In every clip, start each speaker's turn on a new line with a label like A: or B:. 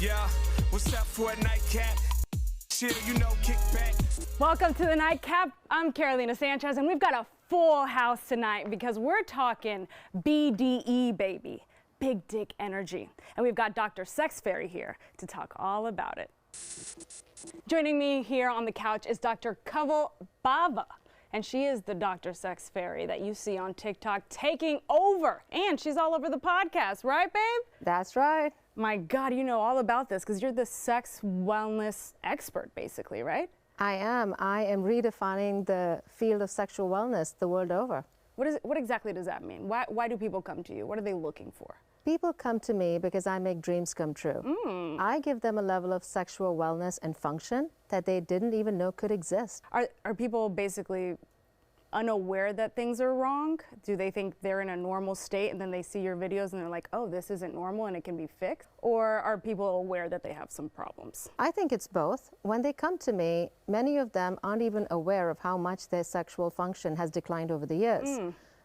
A: Yeah, what's up for a nightcap? Chill, you know, kick back.
B: Welcome to the Nightcap. I'm Carolina Sanchez, and we've got a full house tonight because we're talking BDE, baby. Big dick energy. And we've got Dr. Sex Fairy here to talk all about it. Joining me here on the couch is Dr. Kaval Bava. And she is the Dr. Sex Fairy that you see on TikTok taking over. And she's all over the podcast, right, babe?
C: That's right.
B: My God, you know all about this because you're the sex wellness expert, basically, right?
C: I am. I am redefining the field of sexual wellness the world over.
B: What exactly does that mean? Why do people come to you? What are they looking for?
C: People come to me because I make dreams come true. I give them a level of sexual wellness and function that they didn't even know could exist.
B: Are people basically unaware that things are wrong? Do they think they're in a normal state and then they see your videos and they're like, oh, this isn't normal and it can be fixed? Or are people aware that they have some problems?
C: I think it's both. When they come to me, many of them aren't even aware of how much their sexual function has declined over the years.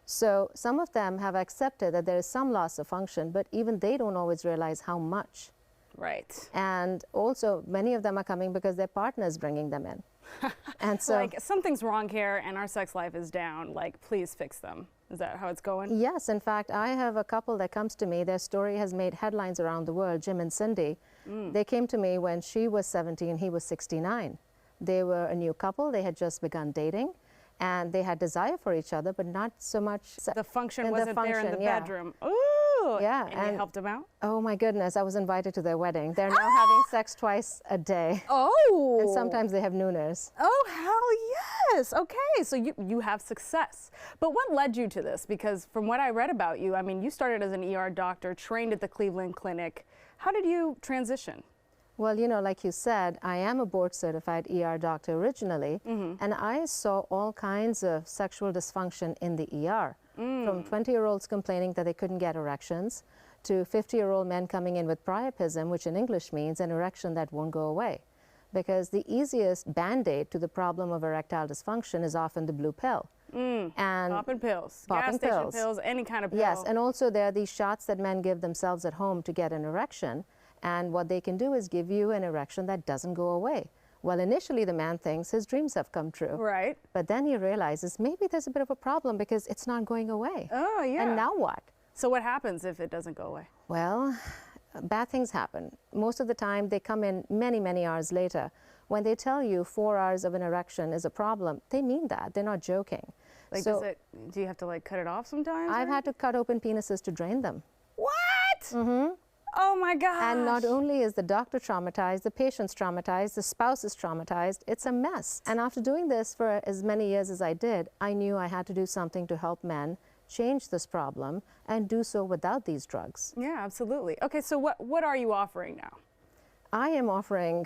C: So some of them have accepted that there is some loss of function, but even they don't always realize how much.
B: Right.
C: And also many of them are coming because their partner is bringing them in. And so,
B: like, something's wrong here and our sex life is down, like, please fix them. Is that how it's going?
C: Yes, in fact, I have a couple that comes to me. Their story has made headlines around the world, Jim and Cindy. They came to me when she was 70 he was 69. They were a new couple. They had just begun dating. And they had desire for each other, but not so much.
B: The function wasn't there in the bedroom. Ooh!
C: Yeah.
B: And you helped them out?
C: Oh my goodness, I was invited to their wedding. They're now having sex twice a day.
B: Oh!
C: And sometimes they have nooners.
B: Oh, hell yes! Okay, so you have success. But what led you to this? Because from what I read about you, I mean, you started as an ER doctor, trained at the Cleveland Clinic. How did you transition?
C: Well, you know, like you said, I am a board-certified ER doctor originally, and I saw all kinds of sexual dysfunction in the ER, from 20-year-olds complaining that they couldn't get erections, to 50-year-old men coming in with priapism, which in English means an erection that won't go away. Because the easiest Band-Aid to the problem of erectile dysfunction is often the blue pill. And
B: popping pills,
C: popping
B: gas station pills, any kind of pill.
C: Yes, and also there are these shots that men give themselves at home to get an erection. And what they can do is give you an erection that doesn't go away. Well, initially the man thinks his dreams have come true.
B: Right.
C: But then he realizes maybe there's a bit of a problem because it's not going away.
B: Oh, yeah.
C: And now what?
B: So what happens if it doesn't go away?
C: Well, bad things happen. Most of the time they come in many, many hours later. When they tell you 4 hours of an erection is a problem, they mean that. They're not joking.
B: Like,
C: so,
B: do you have to, like, cut it off sometimes?
C: I've had to cut open penises to drain them.
B: What? Oh my gosh.
C: And not only is the doctor traumatized, the patient's traumatized, the spouse is traumatized, it's a mess. And after doing this for as many years as I did, I knew I had to do something to help men change this problem and do so without these drugs.
B: Yeah, absolutely. Okay, so what are you offering now?
C: I am offering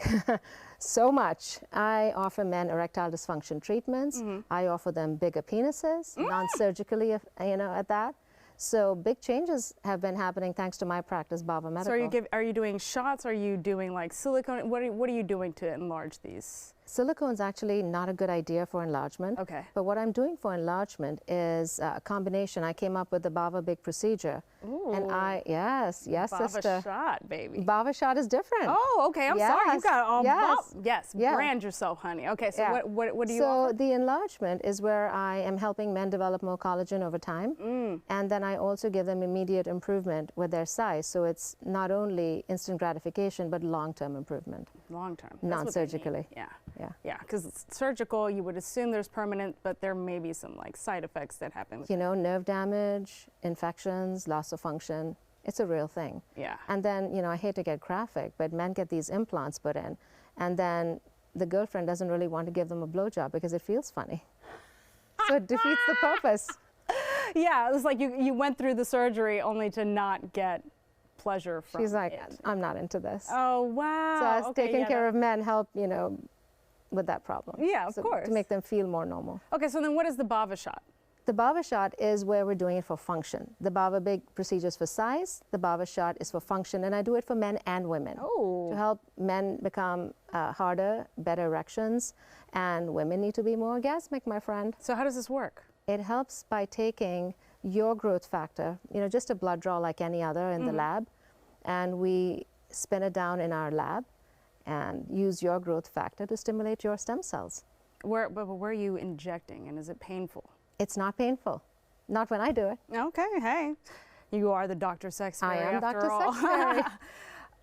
C: so much. I offer men erectile dysfunction treatments. I offer them bigger penises, non-surgically, you know, at that. So big changes have been happening thanks to my practice, Bawa Medical.
B: So are you doing shots? Are you doing like silicone? What are you doing to enlarge these?
C: Silicone's actually not a good idea for enlargement.
B: Okay.
C: But what I'm doing for enlargement is a combination. I came up with the BawaBig procedure.
B: Ooh.
C: And yes,
B: Bawa
C: sister.
B: shot, baby.
C: Bawa shot is different.
B: Oh, okay. I'm sorry. You got all. Yes.
C: Yeah.
B: Brand yourself, honey. Okay. So what do you
C: So
B: offer?
C: the enlargement is where I am helping men develop more collagen over time. And then I also give them immediate improvement with their size. So it's not only instant gratification, but long-term improvement.
B: Long-term.
C: Non-surgically.
B: Yeah, because surgical, you would assume there's permanent, but there may be some like side effects that happen.
C: You know, nerve damage, infections, loss of function. It's a real thing.
B: Yeah.
C: And then, you know, I hate to get graphic, but men get these implants put in, and then the girlfriend doesn't really want to give them a blowjob because it feels funny. So it defeats the purpose.
B: Yeah, it's like you went through the surgery only to not get pleasure from
C: She's like,
B: it.
C: I'm not into this.
B: Oh, wow.
C: So us taking care of men help, you know, with that problem.
B: Yeah, of course.
C: To make them feel more normal.
B: Okay, so then what is the Bawa shot?
C: The Bawa shot is where we're doing it for function. The BawaBig procedure is for size. The Bawa shot is for function, and I do it for men and women.
B: Oh.
C: To help men become harder, better erections, and women need to be more orgasmic, my friend.
B: So how does this work?
C: It helps by taking your growth factor, you know, just a blood draw like any other in the lab, and we spin it down in our lab and use your growth factor to stimulate your stem cells.
B: Where are you injecting, and is it painful?
C: It's not painful. Not when I do it.
B: Okay, hey. You are the Dr. Sex Fairy
C: I am
B: after
C: Dr.
B: all.
C: Sex Fairy.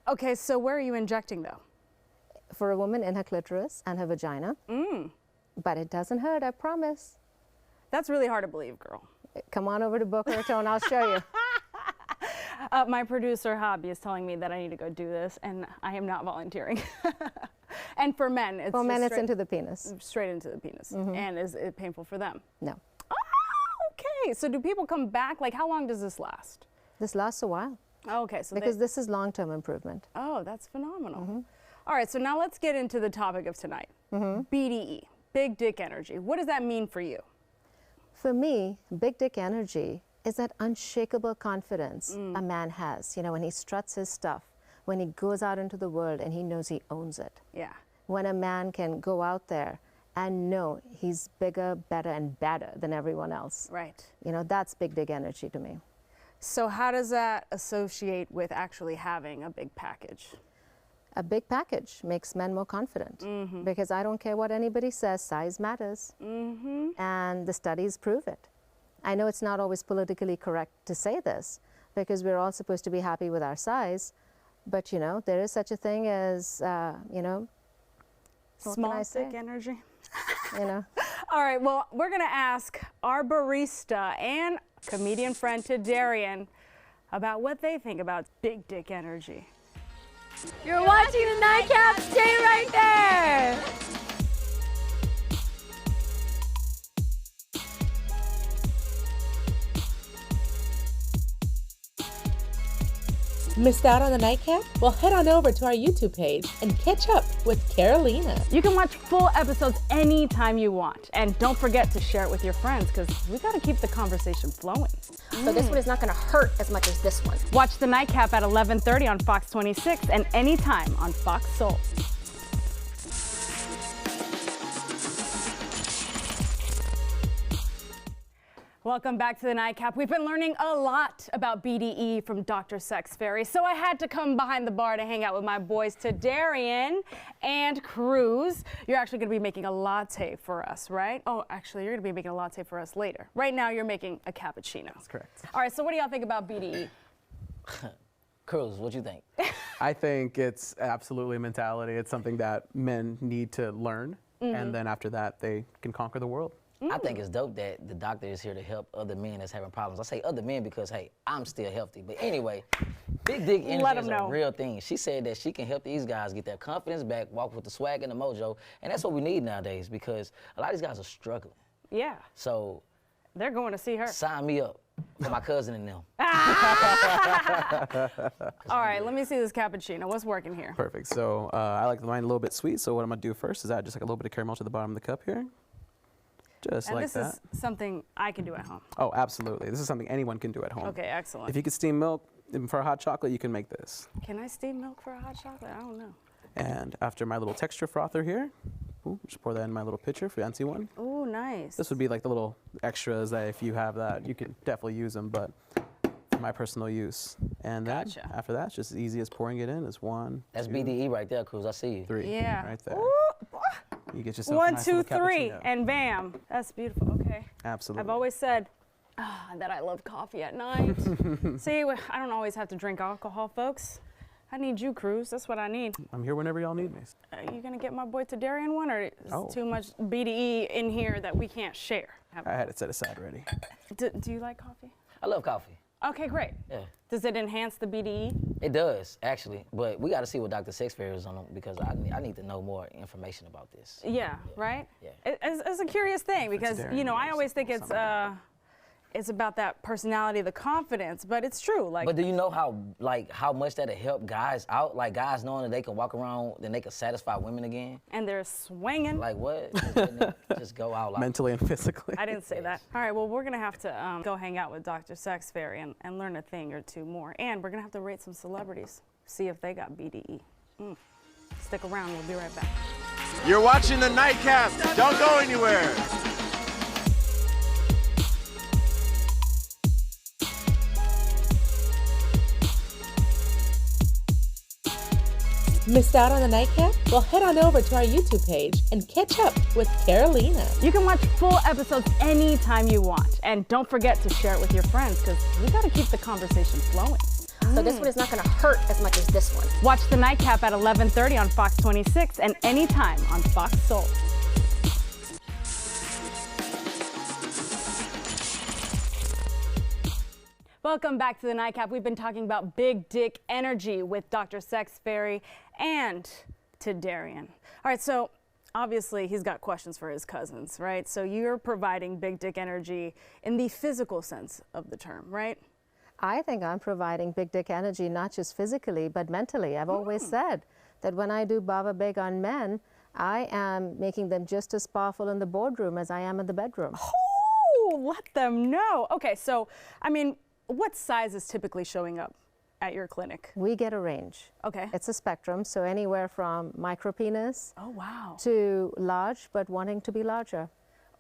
B: Okay, so where are you injecting, though?
C: For a woman in her clitoris and her vagina. But it doesn't hurt, I promise.
B: That's really hard to believe, girl.
C: Come on over to Boca Raton, I'll show you.
B: My producer, Hobby, is telling me that I need to go do this, and I am not volunteering. And for men, it's
C: For men,
B: just
C: it's into the penis.
B: straight into the penis. And is it painful for them?
C: No.
B: Oh, okay. So do people come back? Like, how long does this last?
C: This lasts a while.
B: Oh, okay, so
C: Because this is long-term improvement.
B: oh, that's phenomenal. All right, so now let's get into the topic of tonight. BDE, big dick energy. What does that mean for you?
C: For me, big dick energy is that unshakable confidence a man has, you know, when he struts his stuff, when he goes out into the world and he knows he owns it.
B: Yeah.
C: When a man can go out there and know he's bigger, better, and badder than everyone else.
B: Right.
C: You know, that's big dick energy to me.
B: So how does that associate with actually having a big package?
C: A big package makes men more confident because I don't care what anybody says, size matters. And the studies prove it. I know it's not always politically correct to say this because we're all supposed to be happy with our size, but you know, there is such a thing as, you know, what can I
B: Small
C: say?
B: dick energy.
C: You know.
B: All right, well, we're gonna ask our barista and comedian friend to Darian about what they think about big dick energy.
D: You're watching the Nightcap. Stay right there.
E: Missed out on the Nightcap? Well, head on over to our YouTube page and catch up with Carolina.
B: You can watch full episodes anytime you want. And don't forget to share it with your friends because we gotta keep the conversation flowing.
D: So this one is not going to hurt as much as this one.
B: Watch the Nightcap at 11:30 on Fox 26 and anytime on Fox Soul. Welcome back to the Nightcap. We've been learning a lot about BDE from Dr. Sex Fairy, so I had to come behind the bar to hang out with my boys, to Darian and Cruz. You're actually going to be making a latte for us, right? Oh, actually, you're going to be making a latte for us later. Right now, you're making a cappuccino.
F: That's correct.
B: All right, so what do y'all think about BDE?
G: Cruz, what you think?
F: I think it's absolutely a mentality. It's something that men need to learn, and then after that, they can conquer the world.
G: I think it's dope that the doctor is here to help other men that's having problems. I say other men because, hey, I'm still healthy. But anyway, big dick energy is a real thing. She said that she can help these guys get their confidence back, walk with the swag and the mojo, and that's what we need nowadays because a lot of these guys are struggling.
B: Yeah,
G: So
B: they're going to see her.
G: sign me up for my cousin and them.
B: All right, let me see this cappuccino. What's working here?
F: Perfect. So I like mine a little bit sweet. So what I'm gonna do first is add just like a little bit of caramel to the bottom of the cup here, just
B: And
F: like
B: this
F: that.
B: is something I can do at home.
F: Oh, absolutely. This is something anyone can do at home.
B: Okay, excellent.
F: If you could steam milk for a hot chocolate, you can make this.
B: Can I steam milk for a hot chocolate? I don't know.
F: And after my little texture frother here, ooh, just pour that in my little pitcher, fancy one.
B: Ooh, nice.
F: This would be like the little extras that if you have that, you can definitely use them, but for my personal use. And then
B: Gotcha.
F: after that, it's just as easy as pouring it in. It's 1,
G: That's
F: 2,
G: BDE right there, Cruz. I see you.
F: 3.
B: Yeah.
F: Right there.
B: Ooh,
F: You get yourself a
B: 1,
F: nice
B: 2,
F: little
B: 3,
F: cappuccino.
B: and bam. That's beautiful. Okay.
F: Absolutely.
B: I've always said that I love coffee at night. See, I don't always have to drink alcohol, folks. I need you, Cruz. That's what I need.
F: I'm here whenever y'all need me.
B: Are you gonna get my boy to Darian one, or is
F: Oh.
B: too much BDE in here that we can't share?
F: I had it set aside ready.
B: Do you like coffee?
G: I love coffee.
B: Okay, great.
G: Yeah.
B: Does it enhance the BDE?
G: It does, actually. But we got to see what Dr. Sex Fairy is on them because I need to know more information about this.
B: Yeah, right?
G: Yeah.
B: It's a curious thing because,
F: Darian,
B: you know, I
F: yes,
B: always think it's about that personality, the confidence, but it's true. Like,
G: But do you know how much that'll help guys out? Like guys knowing that they can walk around, then they can satisfy women again?
B: and they're swinging.
G: Like what? Just go out like
F: Mentally and physically.
B: I didn't say that. All right, well, we're going to have to go hang out with Dr. Sex Fairy and learn a thing or two more. And we're going to have to rate some celebrities, see if they got BDE. Stick around, we'll be right back.
A: You're watching the Nightcap. Don't go anywhere.
E: Missed out on the Nightcap? Well, head on over to our YouTube page and catch up with Carolina.
B: You can watch full episodes anytime you want. And don't forget to share it with your friends because we got to keep the conversation flowing.
D: So this one is not going to hurt as much as this one.
B: Watch the Nightcap at 11:30 on Fox 26 and anytime on Fox Soul. Welcome back to the Nightcap. We've been talking about big dick energy with Dr. Sex Fairy and to Darian. All right, so obviously he's got questions for his cousins, right? So you're providing big dick energy in the physical sense of the term, right?
C: I think I'm providing big dick energy not just physically but mentally. I've always said that when I do BawaBig on men, I am making them just as powerful in the boardroom as I am in the bedroom.
B: Oh, let them know. Okay, so I mean, what size is typically showing up at your clinic?
C: We get a range.
B: Okay.
C: It's a spectrum, so anywhere from micro penis
B: Oh wow.
C: to large but wanting to be larger.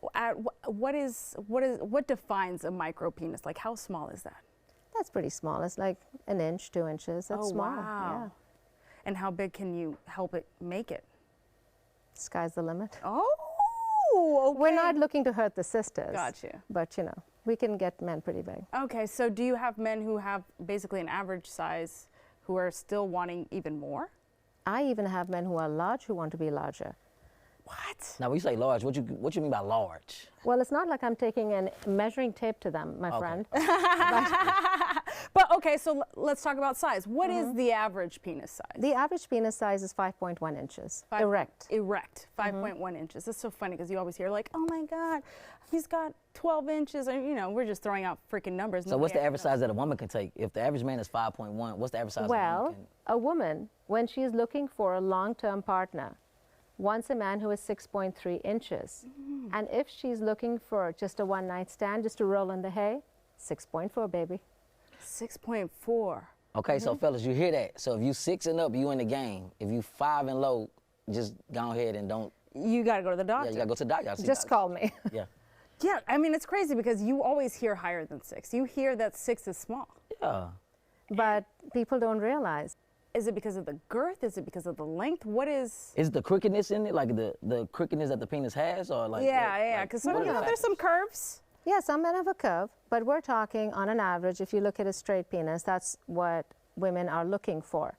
B: What defines a micro penis? Like how small is that?
C: That's pretty small. It's like an inch, 2 inches. That's small.
B: Wow.
C: Yeah.
B: And how big can you help it make it?
C: Sky's the limit.
B: Oh, okay.
C: We're not looking to hurt the sisters.
B: Gotcha.
C: But, you know, we can get men pretty big.
B: Okay, so do you have men who have basically an average size who are still wanting even more?
C: I even have men who are large who want to be larger.
B: What?
G: Now, when you say large, what you mean by large?
C: Well, it's not like I'm taking a measuring tape to them, my friend.
B: But okay, so let's talk about size. What is the average penis size?
C: The average penis size is 5.1 inches, erect.
B: Erect, 5.1 inches. That's so funny because you always hear like, oh my God, he's got 12 inches. And, you know, we're just throwing out freaking numbers.
G: So what's the average size that a woman can take? If the average man is 5.1, what's the average size a woman
C: Well,
G: can?
C: a woman, when she's looking for a long-term partner, wants a man who is 6.3 inches. And if she's looking for just a one-night stand, just to roll in the hay, 6.4, baby.
B: 6.4.
G: Okay, so fellas, you hear that? So if you 6 and up, you in the game. If you 5 and low, just go ahead and don't.
B: You got to go to the doctor.
G: Yeah, you gotta go to the doctor.
C: Just call me.
G: Yeah.
B: Yeah, I mean, it's crazy because you always hear higher than 6. You hear that 6 is small.
G: Yeah.
C: But people don't realize.
B: Is it because of the girth? Is it because of the length? What is?
G: Is the crookedness in it, like the crookedness that the penis has, or like?
B: Yeah, because there's some curves.
C: Yeah, some men have a curve, but we're talking on an average, if you look at a straight penis, that's what women are looking for.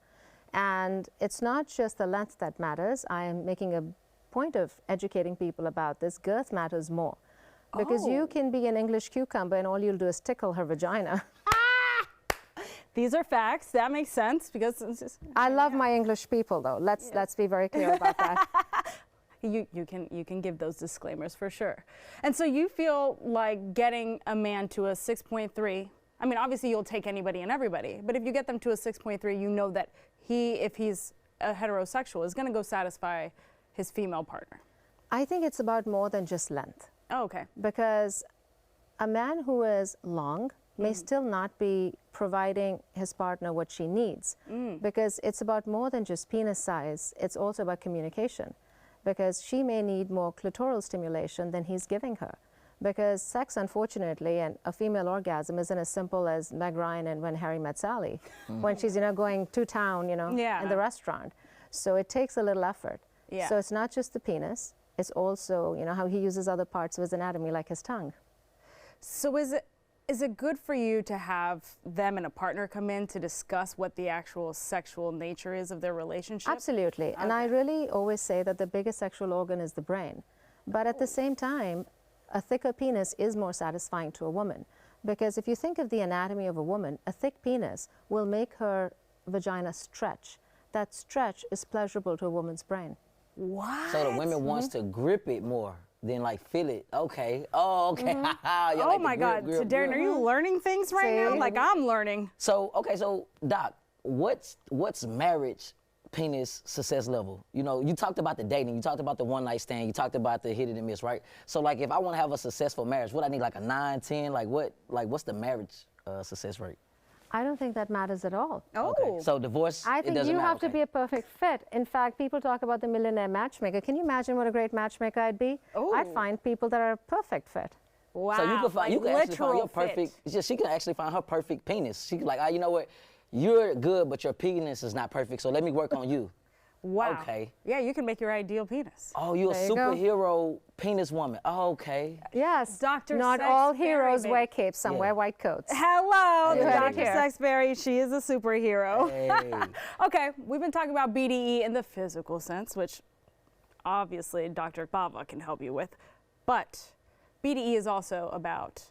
C: And it's not just the length that matters. I am making a point of educating people about this. Girth matters more. Because you can be an English cucumber and all you'll do is tickle her vagina.
B: These are facts. That makes sense because it's just,
C: I love my English people, though. Let's be very clear about that.
B: you can give those disclaimers for sure. And so you feel like getting a man to a 6.3. I mean, obviously you'll take anybody and everybody, but if you get them to a 6.3, you know that if he's a heterosexual, is going to go satisfy his female partner.
C: I think it's about more than just length.
B: Oh, okay.
C: Because a man who is long may still not be providing his partner what she needs. Because it's about more than just penis size. It's also about communication. Because she may need more clitoral stimulation than he's giving her. Because sex, unfortunately, and a female orgasm isn't as simple as Meg Ryan and When Harry Met Sally, when she's, going to town, in the restaurant. So it takes a little effort.
B: Yeah.
C: So it's not just the penis. It's also, how he uses other parts of his anatomy, like his tongue.
B: So is it good for you to have them and a partner come in to discuss what the actual sexual nature is of their relationship?
C: Absolutely. And I really always say that the biggest sexual organ is the brain. But at the same time, a thicker penis is more satisfying to a woman. Because if you think of the anatomy of a woman, a thick penis will make her vagina stretch. That stretch is pleasurable to a woman's brain.
B: What?
G: So the women wants to grip it more than like feel it. Okay. Oh, okay. You
B: Oh
G: like
B: my
G: the
B: God.
G: grip,
B: So Darren, are you learning things right now?
C: See?
B: Like I'm learning.
G: So okay, so Doc, what's marriage penis success level? You talked about the dating, you talked about the one night stand, you talked about the hit it and miss, right? So like if I want to have a successful marriage, what I need, like a 9, 10, what's the marriage success rate?
C: I don't think that matters at all.
B: Oh.
G: Okay. So divorce,
C: I
G: it
C: think
G: doesn't
C: you
G: matter.
C: have to be a perfect fit. In fact, people talk about the millionaire matchmaker. Can you imagine what a great matchmaker I'd be?
B: Oh.
C: I'd find people that are a perfect fit.
B: Wow.
G: So you can find, you can actually find your
B: literal fit.
G: perfect. She can actually find her perfect penis. She can like, you know what, you're good, but your penis is not perfect. So let me work on you.
B: Wow.
G: Okay.
B: Yeah, you can make your ideal penis.
G: Oh, you a
C: There you go.
G: superhero penis woman. Oh, okay.
C: Yes,
B: Dr.
C: not
B: Sex
C: all
B: Fairy,
C: heroes
B: baby.
C: wear capes, some
G: Yeah.
C: wear white coats.
B: Hello,
G: You heard it
B: Dr.
C: here.
B: Sexberry. She is a superhero.
G: Hey.
B: Okay, we've been talking about BDE in the physical sense, which obviously Dr. Bawa can help you with. But BDE is also about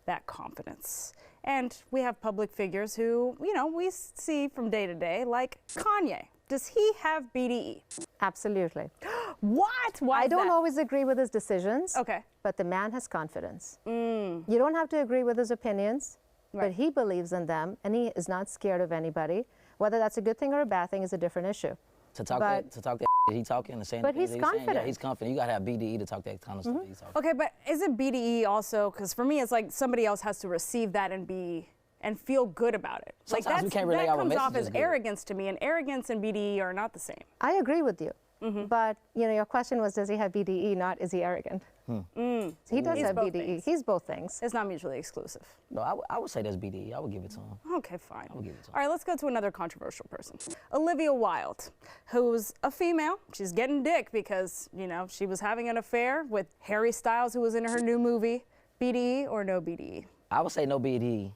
B: that confidence. And we have public figures who, you know, we see from day to day, like Kanye. Does he have BDE?
C: Absolutely.
B: What? Why
C: I
B: is
C: don't
B: that?
C: always agree with his decisions,
B: Okay.
C: but the man has confidence. You don't have to agree with his opinions,
B: Right.
C: but he believes in them, and he is not scared of anybody. Whether that's a good thing or a bad thing is a different issue.
G: To talk
C: But-
G: that he talking and saying
C: But
G: the things
C: he's
G: that saying, yeah,
C: confident.
G: he's confident. You gotta have BDE to talk that kind of stuff that he's talking.
B: Okay, but is it BDE also? Because for me, it's like somebody else has to receive that and feel good about it.
G: Sometimes
B: like
G: we can't relay
B: that
G: our
B: comes off
G: messages
B: as
G: good.
B: arrogance to me, and arrogance and BDE are not the same.
C: I agree with you. But you know, your question was, does he have BDE? Not, is he arrogant? So he does
B: He's
C: have
B: both
C: BDE.
B: things.
C: He's both things.
B: It's not mutually exclusive.
G: No, I would say that's BDE. I would give it to him.
B: Okay, fine.
G: give it to him.
B: All right, let's go to another controversial person. Olivia Wilde, who's a female. She's getting dick because, you know, she was having an affair with Harry Styles, who was in her new movie. BDE or no BDE?
G: I would say no BDE.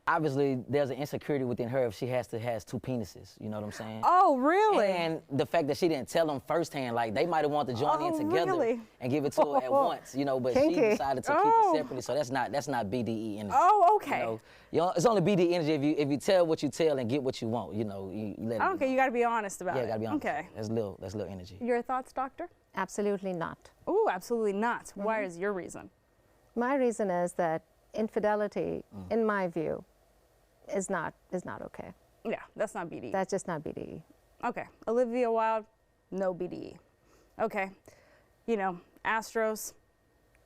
G: Obviously, there's an insecurity within her if she has two penises. You know what I'm saying?
B: Oh, really?
G: And the fact that she didn't tell them firsthand, like they might have wanted to join in
B: Oh,
G: together
B: really?
G: and give it to her at once, you know, but she
C: Kinky.
G: decided to keep
B: Oh.
G: it separately. So that's not BDE energy.
B: Oh, okay.
G: You know, it's only BDE energy if you tell what you tell and get what you want. You know, you let it.
B: Okay, you got to be honest about
G: Yeah,
B: it.
G: gotta be honest.
B: Okay.
G: That's little energy.
B: Your thoughts, doctor?
C: Absolutely not.
B: Oh, absolutely not. Why is your reason?
C: My reason is that infidelity, in my view, is not okay.
B: Yeah, that's not BDE.
C: That's just not BDE.
B: Okay, Olivia Wilde, no BDE. Okay, you know, Astros,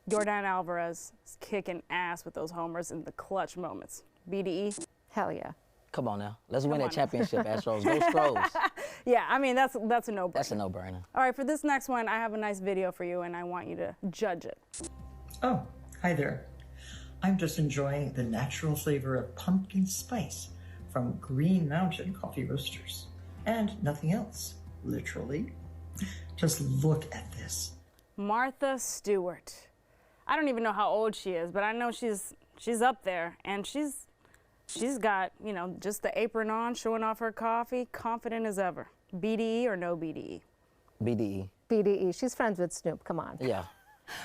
B: Yordan Alvarez is kicking ass with those homers in the clutch moments. BDE?
C: Hell yeah.
G: Come on now, let's win that
B: on.
G: championship, Astros. Go Stros.
B: Yeah, I mean, that's a no-brainer.
G: That's a no-brainer.
B: All right, for this next one, I have a nice video for you, and I want you to judge it.
H: Oh, hi there. I'm just enjoying the natural flavor of pumpkin spice from Green Mountain Coffee Roasters. And nothing else, literally. Just look at this.
B: Martha Stewart. I don't even know how old she is, but I know she's up there, and she's got, you know, just the apron on, showing off her coffee, confident as ever. BDE or no BDE?
G: BDE.
C: BDE. She's friends with Snoop. Come on.
G: Yeah.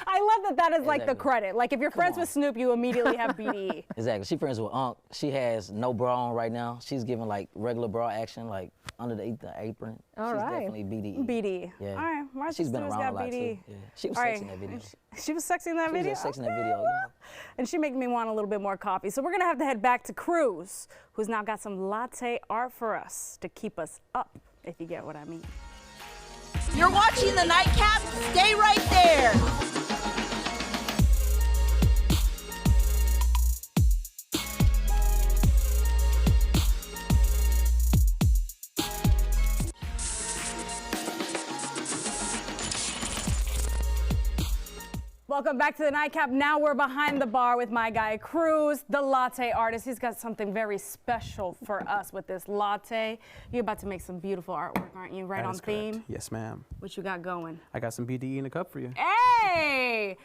B: I love that is like the
G: Exactly.
B: credit. Like if you're friends
G: on.
B: with Snoop, you immediately have BDE.
G: Exactly. She friends with Unc. She has no bra on right now. She's giving like regular bra action, like under the apron.
C: All
G: She's
C: right.
G: definitely BDE.
B: BDE.
G: Yeah.
B: All right, Martha
G: She's been
B: Stewart's
G: around
B: got
G: a lot
B: BDE.
G: too. Yeah. She was
B: All
G: sexy
B: right.
G: in that video.
B: She was sexy in that
G: She was
B: video?
G: just sexy in that video. Yeah.
B: And she making me want a little bit more coffee. So we're gonna have to head back to Cruz, who's now got some latte art for us to keep us up, if you get what I mean.
I: You're watching the Nightcap. Stay right there.
B: Welcome back to the Nightcap. Now we're behind the bar with my guy Cruz, the latte artist. He's got something very special for us with this latte. You're about to make some beautiful artwork, aren't you? Right
F: That
B: on
F: is correct.
B: theme.
F: Yes, ma'am.
B: What you got going?
F: I got some BDE in a cup for you.
B: Hey!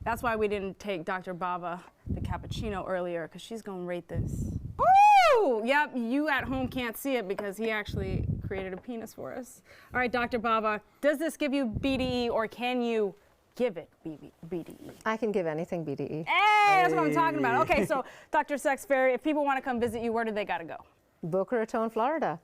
B: That's why we didn't take Dr. Bawa the cappuccino earlier, because she's going to rate this. Woo! Yep, you at home can't see it because he actually created a penis for us. All right, Dr. Bawa, does this give you BDE or can you give it BDE?
C: I can give anything BDE.
B: Hey, that's what I'm talking about. Okay, so Dr. Sex Fairy, if people want to come visit you, where do they got to go?
C: Boca Raton, Florida.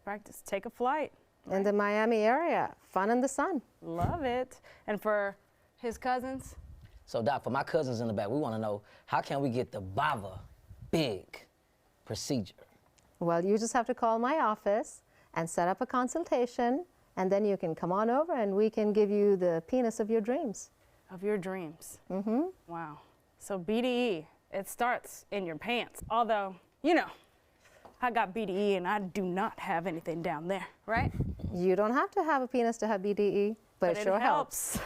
B: Practice, take a flight.
C: In the Miami area. Fun in the sun.
B: Love it. And for his cousins?
G: So, Doc, for my cousins in the back, we want to know, how can we get the BawaBig procedure?
C: Well, you just have to call my office and set up a consultation, and then you can come on over and we can give you the penis of your dreams.
B: Of your dreams. Wow. So BDE, it starts in your pants. Although, you know, I got BDE and I do not have anything down there, right?
C: You don't have to have a penis to have BDE, but it sure helps.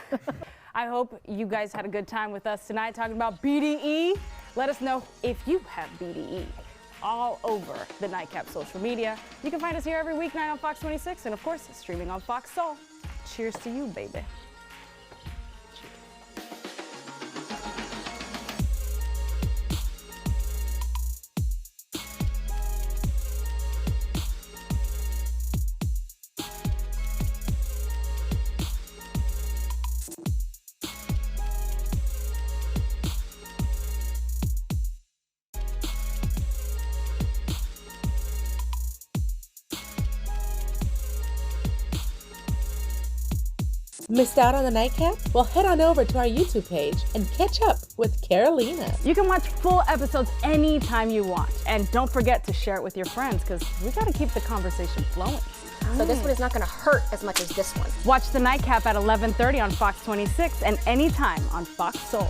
B: I hope you guys had a good time with us tonight talking about BDE. Let us know if you have BDE. all over the Nightcap social media. You can find us here every weeknight on Fox 26 and, of course, streaming on Fox Soul. Cheers to you, baby.
E: Missed out on the Nightcap? Well, head on over to our YouTube page and catch up with Carolina.
B: You can watch full episodes anytime you want. And don't forget to share it with your friends, because we got to keep the conversation flowing.
D: So this one is not going to hurt as much as this one.
B: Watch the Nightcap at 11:30 on Fox 26 and anytime on Fox Soul.